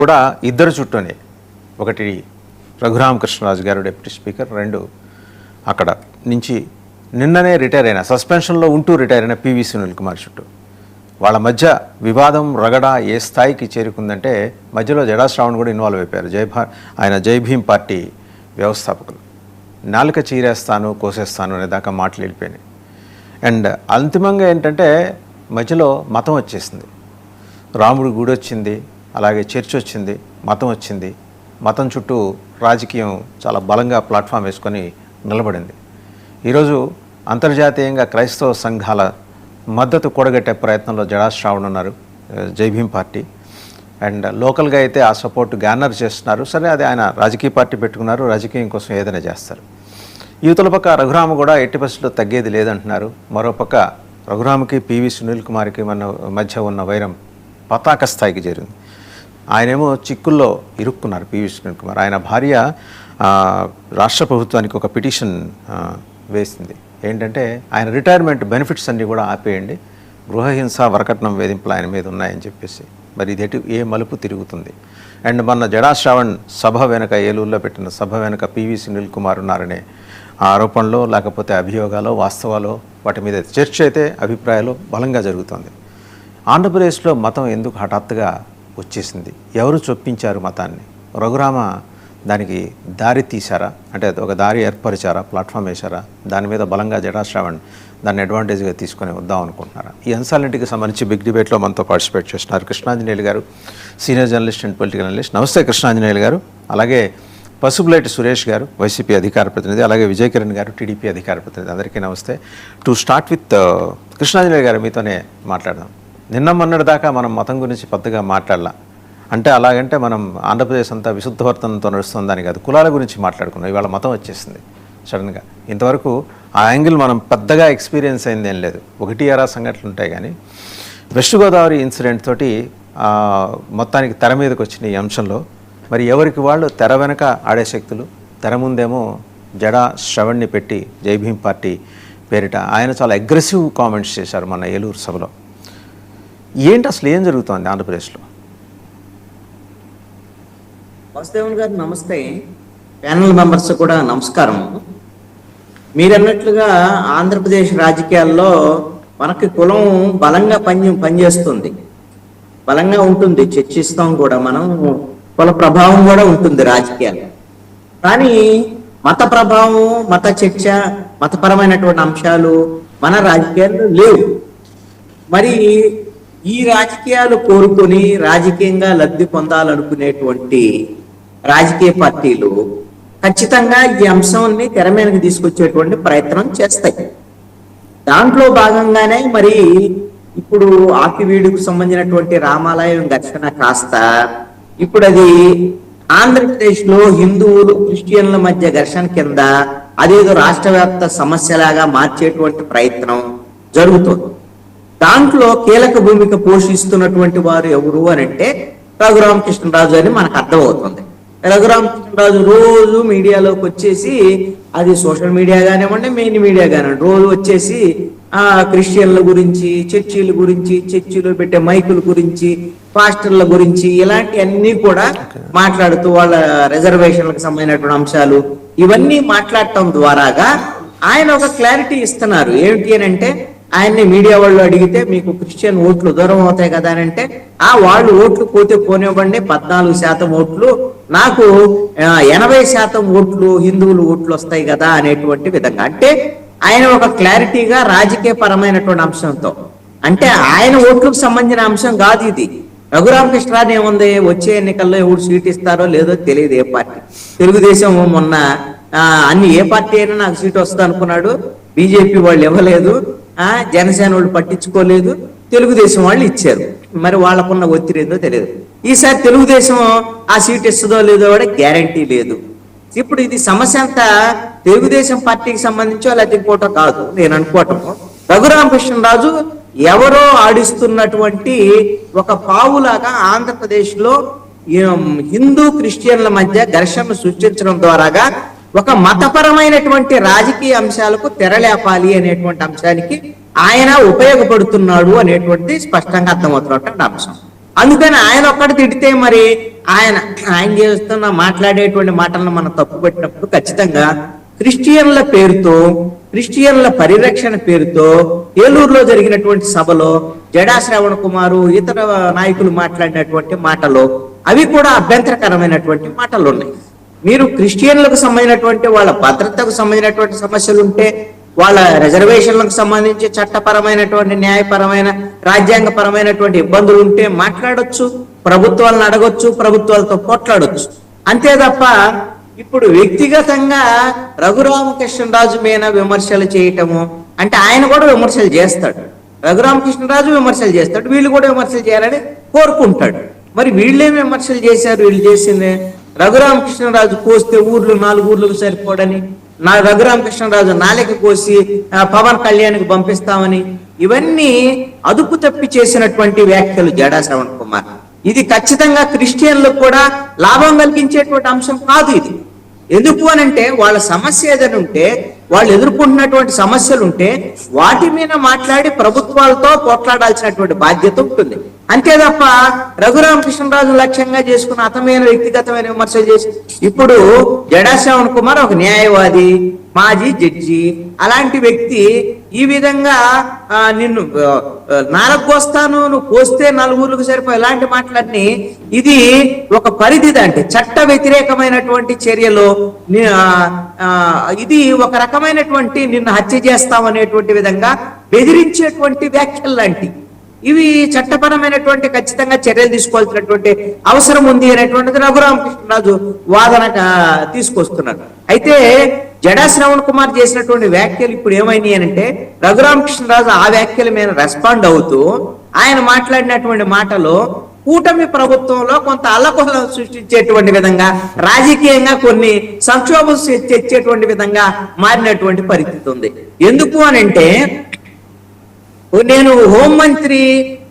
కూడా ఇద్దరు చుట్టూనే, ఒకటి రఘురామకృష్ణరాజు గారు డిప్యూటీ స్పీకర్, రెండు అక్కడ నుంచి నిన్ననే రిటైర్ అయిన, సస్పెన్షన్లో ఉంటూ రిటైర్ అయిన పివి సునీల్ కుమార్ చుట్టూ. వాళ్ళ మధ్య వివాదం రగడ ఏ స్థాయికి చేరుకుందంటే మధ్యలో జడా శ్రావణ్ కూడా ఇన్వాల్వ్ అయిపోయారు. ఆయన జై భీమ్ పార్టీ వ్యవస్థాపకులు. నాలుక చీరేస్తాను కోసేస్తాను అనే దాకా మాటలు వెళ్ళిపోయినాయి. అండ్ అంతిమంగా ఏంటంటే మధ్యలో మతం వచ్చేసింది. రాముడి గుడి వచ్చింది, అలాగే చర్చ్ వచ్చింది, మతం వచ్చింది. మతం చుట్టూ రాజకీయం చాలా బలంగా ప్లాట్ఫామ్ వేసుకొని నిలబడింది. ఈరోజు అంతర్జాతీయంగా క్రైస్తవ సంఘాల మద్దతు కూడగట్టే ప్రయత్నంలో జడా శ్రావణ్ ఉన్నారు, జై భీమ్ పార్టీ. అండ్ లోకల్గా అయితే ఆ సపోర్ట్ గ్యానర్ చేస్తున్నారు. సరే, అది ఆయన రాజకీయ పార్టీ పెట్టుకున్నారు, రాజకీయం కోసం ఏదైనా చేస్తారు. యువతల పక్క రఘురామ కూడా 80% తగ్గేది లేదంటున్నారు. మరోపక్క రఘురామకి పివి సునీల్ కుమార్కి మధ్య ఉన్న వైరం పతాక స్థాయికి చేరింది. ఆయనేమో చిక్కుల్లో ఇరుక్కున్నారు పివి సునీల్ కుమార్. ఆయన భార్య రాష్ట్ర ప్రభుత్వానికి ఒక పిటిషన్ వేసింది. ఏంటంటే ఆయన రిటైర్మెంట్ బెనిఫిట్స్ అన్నీ కూడా ఆపేయండి, గృహహింస వరకట్నం వేధింపులు ఆయన మీద ఉన్నాయని చెప్పేసి. మరి ఇది ఏ మలుపు తిరుగుతుంది? అండ్ మొన్న జడా శ్రావణ్ సభ వెనక, ఏలూరులో పెట్టిన సభ వెనక పివి సునీల్ కుమార్ ఉన్నారనే ఆరోపణలో, లేకపోతే అభియోగాలు, వాస్తవాలు, వాటి మీద చర్చ అయితే అభిప్రాయాలు బలంగా జరుగుతుంది. ఆంధ్రప్రదేశ్లో మతం ఎందుకు హఠాత్తుగా వచ్చేసింది? ఎవరు చొప్పించారు మతాన్ని? రఘురామ దానికి దారి తీశారా? అంటే ఒక దారి ఏర్పరిచారా? ప్లాట్ఫామ్ వేశారా? దాని మీద బలంగా జడా శ్రావణ్ దాన్ని అడ్వాంటేజ్గా తీసుకొని వద్దాం అనుకుంటున్నారా? ఈ అంశాలన్నింటికి సంబంధించి బిగ్ డిబేట్లో మనతో పార్టిసిపేట్ చేస్తున్నారు కృష్ణాంజనేయులు గారు, senior journalist and political analyst. నమస్తే కృష్ణాంజనేయులు గారు. అలాగే పసుపులేటి సురేష్ గారు, వైసీపీ అధికార ప్రతినిధి. అలాగే విజయ్ కిరణ్ గారు, టీడీపీ అధికార ప్రతినిధి. అందరికీ నమస్తే. టు స్టార్ట్ విత్ కృష్ణాంజనేయులు గారు, మీతోనే మాట్లాడదాం. నిన్న మొన్నటి దాకా మనం మతం గురించి పెద్దగా మాట్లాడలా. అంటే అలాగంటే మనం ఆంధ్రప్రదేశ్ అంతా విశుద్ధవర్తనంతో నడుస్తుందని కాదు, కులాల గురించి మాట్లాడుకున్నాం. ఇవాళ మతం వచ్చేసింది సడన్గా. ఇంతవరకు ఆ యాంగిల్ మనం పెద్దగా ఎక్స్పీరియన్స్ అయింది ఏం లేదు. 1-2 సంఘటనలు ఉంటాయి. కానీ వెస్ట్ గోదావరి ఇన్సిడెంట్ తోటి మొత్తానికి తెర మీదకి వచ్చిన ఈ అంశంలో మరి ఎవరికి వాళ్ళు తెర వెనక ఆడే శక్తులు, తెర ముందేమో జడా శ్రవణ్ని పెట్టి జై భీమ్ పార్టీ పేరిట ఆయన చాలా అగ్రెసివ్ కామెంట్స్ చేశారు మన ఏలూరు సభలో. ఏంటి అసలు ఏం జరుగుతోంది ఆంధ్రప్రదేశ్లో? వాసుదేవన్ గారు నమస్తే. ప్యానల్ మెంబర్స్ కూడా నమస్కారం. మీరన్నట్లుగా ఆంధ్రప్రదేశ్ రాజకీయాల్లో మనకి కులం బలంగా పనిచేస్తుంది, బలంగా ఉంటుంది. చర్చిస్తాం కూడా మనం, కుల ప్రభావం కూడా ఉంటుంది రాజకీయాలు. కానీ మత ప్రభావం, మత చర్చ, మతపరమైనటువంటి అంశాలు మన రాజకీయాల్లో లేవు. మరి ఈ రాజకీయాలు కోరుకొని రాజకీయంగా లబ్ధి పొందాలనుకునేటువంటి రాజకీయ పార్టీలు ఖచ్చితంగా ఈ అంశాన్ని తెర మీదకి తీసుకొచ్చేటువంటి ప్రయత్నం చేస్తాయి. దాంట్లో భాగంగానే మరి ఇప్పుడు ఆకివీడుకు సంబంధించినటువంటి రామాలయం ఘర్షణ కాస్త ఇప్పుడు అది ఆంధ్రప్రదేశ్ లో హిందువులు క్రిస్టియన్ల మధ్య ఘర్షణ కింద అదేదో రాష్ట్ర వ్యాప్త సమస్యలాగా మార్చేటువంటి ప్రయత్నం జరుగుతుంది. దాంట్లో కీలక భూమిక పోషిస్తున్నటువంటి వారు ఎవరు అని అంటే రఘురామకృష్ణరాజు అని మనకు అర్థమవుతుంది. రఘురామకృష్ణరాజు రోజు మీడియాలోకి వచ్చేసి, అది సోషల్ మీడియా కానివ్వండి, మెయిన్ మీడియా కానివ్వండి, రోజు వచ్చేసి క్రిస్టియన్ల గురించి, చర్చిల గురించి, చర్చిలో పెట్టే మైకుల గురించి, పాస్టర్ల గురించి, ఇలాంటివన్నీ కూడా మాట్లాడుతూ వాళ్ళ రిజర్వేషన్లకు సంబంధించినటువంటి అంశాలు ఇవన్నీ మాట్లాడటం ద్వారాగా ఆయన ఒక క్లారిటీ ఇస్తున్నారు. ఏమిటి అని అంటే, ఆయన్ని మీడియా వాళ్ళు అడిగితే మీకు క్రిస్టియన్ ఓట్లు దూరం అవుతాయి కదా అని అంటే, వాళ్ళు ఓట్లు పోతే పోనివ్వండి, 14% ఓట్లు, నాకు 80% ఓట్లు హిందువులు ఓట్లు వస్తాయి కదా అనేటువంటి విధంగా. అంటే ఆయన ఒక క్లారిటీగా రాజకీయ పరమైనటువంటి అంశంతో, అంటే ఆయన ఓట్లకు సంబంధించిన అంశం కాదు ఇది. రఘురామకృష్ణరాజు ఏముంది, వచ్చే ఎన్నికల్లో ఎవరు సీట్ ఇస్తారో లేదో తెలియదు ఏ పార్టీ. తెలుగుదేశం మొన్న అన్ని ఏ పార్టీ అయినా నాకు సీట్ వస్తుంది అనుకున్నాడు, బీజేపీ వాళ్ళు ఇవ్వలేదు, జనసేన వాళ్ళు పట్టించుకోలేదు, తెలుగుదేశం వాళ్ళు ఇచ్చారు. మరి వాళ్ళకున్న ఒత్తిడి ఏందో తెలియదు. ఈసారి తెలుగుదేశం ఆ సీట్ ఇస్తుందో లేదో కూడా గ్యారంటీ లేదు. ఇప్పుడు ఇది సమస్య అంతా తెలుగుదేశం పార్టీకి సంబంధించో లేకపోతే ఇంకోటో కాదు నేను అనుకోవటం. రఘురామకృష్ణరాజు ఎవరో ఆడిస్తున్నటువంటి ఒక పావులాగా ఆంధ్రప్రదేశ్ లో హిందూ క్రిస్టియన్ల మధ్య ఘర్షణ సృష్టించడం ద్వారాగా ఒక మతపరమైనటువంటి రాజకీయ అంశాలకు తెరలేపాలి అనేటువంటి అంశానికి ఆయన ఉపయోగపడుతున్నాడు అనేటువంటి స్పష్టంగా అర్థమవుతున్నటువంటి అంశం. అందుకని ఆయన ఒక్కటి తిడితే మరి ఆయన చేస్తున్న మాట్లాడేటువంటి మాటలను మనం తప్పు పెట్టినప్పుడు ఖచ్చితంగా క్రిస్టియన్ల పేరుతో, క్రిస్టియన్ల పరిరక్షణ పేరుతో ఏలూరులో జరిగినటువంటి సభలో జడా శ్రవణ్ కుమారు ఇతర నాయకులు మాట్లాడినటువంటి మాటలు అవి కూడా అభ్యంతరకరమైనటువంటి మాటలు ఉన్నాయి. మీరు క్రిస్టియన్లకు సంబంధించినటువంటి వాళ్ళ భద్రతకు సంబంధించినటువంటి సమస్యలు ఉంటే, వాళ్ళ రిజర్వేషన్లకు సంబంధించి చట్టపరమైనటువంటి, న్యాయపరమైన, రాజ్యాంగపరమైనటువంటి ఇబ్బందులు ఉంటే మాట్లాడొచ్చు, ప్రభుత్వాలను అడగొచ్చు, ప్రభుత్వాలతో పోట్లాడొచ్చు. అంతే తప్ప ఇప్పుడు వ్యక్తిగతంగా రఘురామకృష్ణరాజు మీద విమర్శలు చేయటము అంటే, ఆయన కూడా విమర్శలు చేస్తాడు, రఘురామకృష్ణరాజు విమర్శలు చేస్తాడు, వీళ్ళు కూడా విమర్శలు చేయాలని కోరుకుంటాడు. మరి వీళ్ళేం విమర్శలు చేశారు? వీళ్ళు చేసిందే రఘురామకృష్ణరాజు కోస్తే ఊర్లు 4 ఊర్లకు సరిపోడని, రఘురామకృష్ణరాజు నాలుక కోసి పవన్ కళ్యాణ్కి పంపిస్తామని, ఇవన్నీ అదుపు తప్పి చేసినటువంటి వ్యాఖ్యలు జడా శ్రవణ్ కుమార్. ఇది ఖచ్చితంగా క్రిస్టియన్లకు కూడా లాభం కలిగించేటువంటి అంశం కాదు ఇది. ఎందుకు అనంటే వాళ్ళ సమస్య ఏదైనా ఉంటే, వాళ్ళు ఎదుర్కొంటున్నటువంటి సమస్యలు ఉంటే వాటి మీద మాట్లాడి ప్రభుత్వాలతో పోట్లాడాల్సినటువంటి బాధ్యత ఉంటుంది. అంతే తప్ప రఘురామకృష్ణరాజు లక్ష్యంగా చేసుకున్న అతమైన వ్యక్తిగతమైన విమర్శలు చేసి, ఇప్పుడు జడా శ్రవణ్ కుమార్ ఒక న్యాయవాది, మాజీ జడ్జి, అలాంటి వ్యక్తి ఈ విధంగా నిన్ను నారకోస్తాను, నువ్వు కోస్తే 4 ఊర్లకు సరిపోయి ఇలాంటి మాటలన్నీ, ఇది ఒక పరిధి, అంటే చట్ట వ్యతిరేకమైనటువంటి చర్యలు, ఇది ఒక రకమైనటువంటి నిన్ను హత్య చేస్తామనేటువంటి విధంగా బెదిరించేటువంటి వ్యాఖ్యలు లాంటి ఇవి చట్టపరమైనటువంటి ఖచ్చితంగా చర్యలు తీసుకోవాల్సినటువంటి అవసరం ఉంది అనేటువంటిది రఘురామకృష్ణరాజు వాదనగా తీసుకొస్తున్నారు. అయితే జడా శ్రవణ్ కుమార్ చేసినటువంటి వ్యాఖ్యలు ఇప్పుడు ఏమైనాయి అంటే, రఘురామకృష్ణరాజు ఆ వ్యాఖ్యల మీద రెస్పాండ్ అవుతూ ఆయన మాట్లాడినటువంటి మాటలు కూటమి ప్రభుత్వంలో కొంత అల్లకొల్లం సృష్టించేటువంటి విధంగా, రాజకీయంగా కొన్ని సంక్షోభం తెచ్చేటువంటి విధంగా మారినటువంటి పరిస్థితి ఉంది. ఎందుకు అనంటే, నేను హోంమంత్రి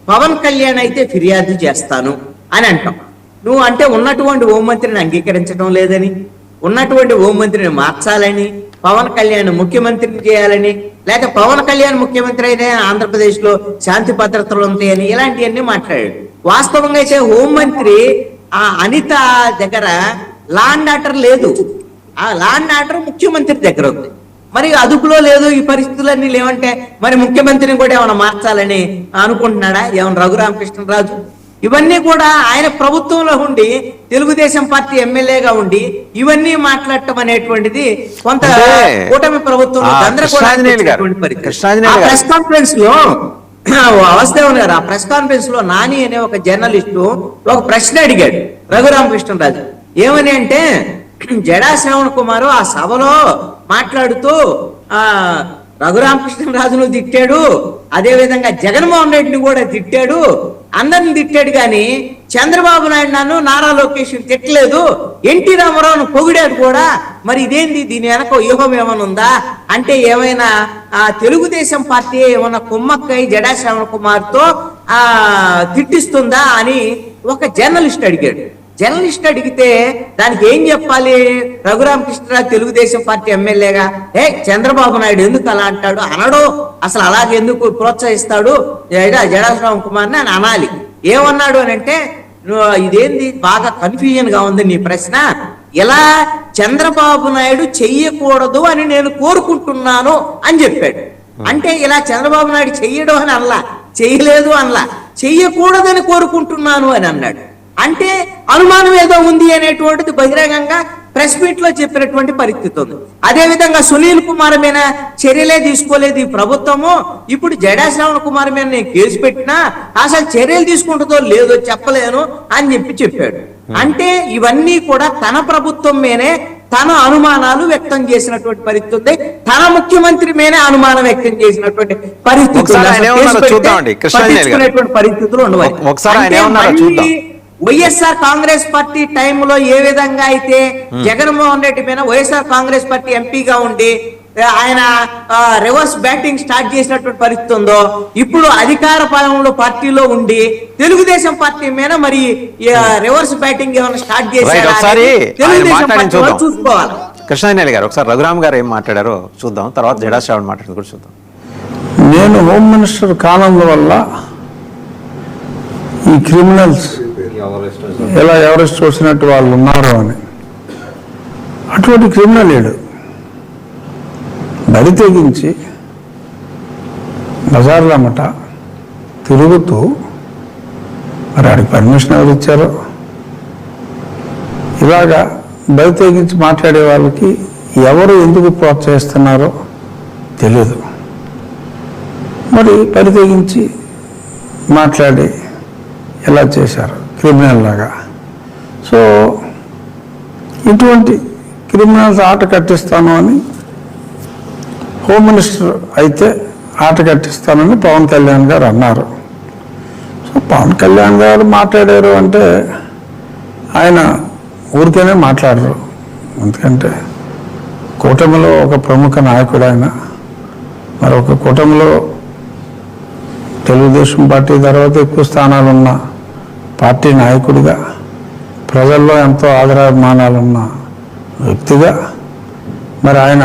పవన్ కళ్యాణ్ అయితే ఫిర్యాదు చేస్తాను అని అంటాం. నువ్వు అంటే ఉన్నటువంటి హోంమంత్రిని అంగీకరించడం లేదని, ఉన్నటువంటి హోంమంత్రిని మార్చాలని, పవన్ కళ్యాణ్ ముఖ్యమంత్రిని చేయాలని, లేక పవన్ కళ్యాణ్ ముఖ్యమంత్రి అయితే ఆంధ్రప్రదేశ్ లో శాంతి భద్రతలు ఉంటాయని, ఇలాంటివన్నీ మాట్లాడాడు. వాస్తవంగా అయితే హోంమంత్రి ఆ అనిత దగ్గర లా అండ్ ఆర్డర్ లేదు, ఆ లా అండ్ ఆర్డర్ ముఖ్యమంత్రి దగ్గర ఉంది. మరి అదుపులో లేదు, ఈ పరిస్థితులన్నీ లేవంటే మరి ముఖ్యమంత్రిని కూడా ఏమైనా మార్చాలని అనుకుంటున్నాడా ఏమైనా రఘురామకృష్ణరాజు? ఇవన్నీ కూడా ఆయన ప్రభుత్వంలో ఉండి, తెలుగుదేశం పార్టీ ఎమ్మెల్యేగా ఉండి ఇవన్నీ మాట్లాడటం అనేటువంటిది కొంత కూటమి ప్రభుత్వంలో ప్రెస్ కాన్ఫరెన్స్ లో అవస్థ గారు, ఆ ప్రెస్ కాన్ఫరెన్స్ లో నాని అనే ఒక జర్నలిస్టు ఒక ప్రశ్న అడిగాడు రఘురామకృష్ణరాజు. ఏమని అంటే, జడా శ్రవణ్ కుమారు ఆ సభలో మాట్లాడుతూ రఘురామకృష్ణరాజును తిట్టాడు, అదే విధంగా జగన్మోహన్ రెడ్డిని కూడా తిట్టాడు, అందరిని తిట్టాడు, కానీ చంద్రబాబు నాయుడు నన్ను, నారా లోకేష్ తిట్టలేదు, ఎన్టీ రామారావును పొగిడాడు కూడా. మరి ఇదేంది, దీని వెనక వ్యూహం ఏమైనా ఉందా అంటే, ఏమైనా తెలుగుదేశం పార్టీ ఏమైనా కుమ్మక్కై జడా శ్రవణ్ కుమార్ తో తిట్టిస్తుందా అని ఒక జర్నలిస్ట్ అడిగాడు. జర్నలిస్ట్ అడిగితే దానికి ఏం చెప్పాలి? రఘురామకృష్ణరాజు తెలుగుదేశం పార్టీ ఎమ్మెల్యేగా చంద్రబాబు నాయుడు ఎందుకు అలా అంటాడు అనడు, అసలు అలాగే ఎందుకు ప్రోత్సహిస్తాడు జడా శ్రవణ్ కుమార్ని అని అనాలి. ఏమన్నాడు అని అంటే, ఇదేంది బాగా కన్ఫ్యూజన్ గా ఉంది నీ ప్రశ్న, ఇలా చంద్రబాబు నాయుడు చెయ్యకూడదు అని నేను కోరుకుంటున్నాను అని చెప్పాడు. అంటే ఇలా చంద్రబాబు నాయుడు చెయ్యడం అని అనలా, చెయ్యలేదు అనలా, చెయ్యకూడదని కోరుకుంటున్నాను అని అన్నాడు. అంటే అనుమానం ఏదో ఉంది అనేటువంటిది బహిరంగంగా ప్రెస్ మీట్ లో చెప్పినటువంటి పరిస్థితి ఉంది. అదే విధంగా సునీల్ కుమార్ మీద చర్యలే తీసుకోలేదు ఈ ప్రభుత్వము, ఇప్పుడు జడా శ్రవణ్ కుమార్ మీద నేను కేసు పెట్టినా అసలు చర్యలు తీసుకుంటుందో లేదో చెప్పలేను అని చెప్పాడు. అంటే ఇవన్నీ కూడా తన ప్రభుత్వం మీదే తన అనుమానాలు వ్యక్తం చేసినటువంటి పరిస్థితి ఉంది, తన ముఖ్యమంత్రి మీదే అనుమానం వ్యక్తం చేసినటువంటి పరిస్థితులు పరిస్థితులు ఉండవు. వైఎస్ఆర్ కాంగ్రెస్ పార్టీ టైంలో ఏ విధంగా అయితే జగన్మోహన్ రెడ్డి మీద వైఎస్ఆర్ కాంగ్రెస్ పార్టీ ఎంపీగా ఉండి ఆయన రివర్స్ బ్యాటింగ్ స్టార్ట్ చేసినటువంటి పరిస్థితి ఉందో, ఇప్పుడు అధికార పదంలో పార్టీలో ఉండి తెలుగుదేశం పార్టీ మీద మరి రివర్స్ బ్యాటింగ్ ఏమైనా స్టార్ట్ చేశారు చూసుకోవాలి. కృష్ణాంజలి గారు ఒకసారి రఘురామ్ గారు ఏం మాట్లాడారో చూద్దాం, తర్వాత జడా శ్రావణ్ మాట్లాడింది కూడా చూద్దాం. నేను హోమ్ మినిస్టర్ కాలం వల్ల ఈ క్రిమినల్స్ ఎలా ఎవరెస్ట్ చూసినట్టు వాళ్ళు ఉన్నారు అని. అటువంటి క్రిమినల్ లేడు. బరి తెగించి బజార్లమ్మట తిరుగుతూ, మరి ఆడికి పర్మిషన్ ఎవరు ఇచ్చారో, ఇలాగా బరి తెగించి మాట్లాడే వాళ్ళకి ఎవరు ఎందుకు ప్రోత్సహిస్తున్నారో తెలియదు. మరి బరి తెగించి మాట్లాడి ఎలా చేశారు క్రిమినల్ లాగా. సో ఇటువంటి క్రిమినల్స్ ఆట కట్టిస్తాను అని హోమ్ మినిస్టర్ అయితే ఆట కట్టిస్తానని పవన్ కళ్యాణ్ గారు అన్నారు. సో పవన్ కళ్యాణ్ గారు మాట్లాడారు అంటే ఆయన ఊరికేనే మాట్లాడరు. ఎందుకంటే కూటమిలో ఒక ప్రముఖ నాయకుడు ఆయన. మరొక కూటమిలో తెలుగుదేశం పార్టీ తర్వాత ఎక్కువ స్థానాలున్న పార్టీ నాయకుడిగా, ప్రజల్లో ఎంతో ఆదరాభిమానాలున్న వ్యక్తిగా మరి ఆయన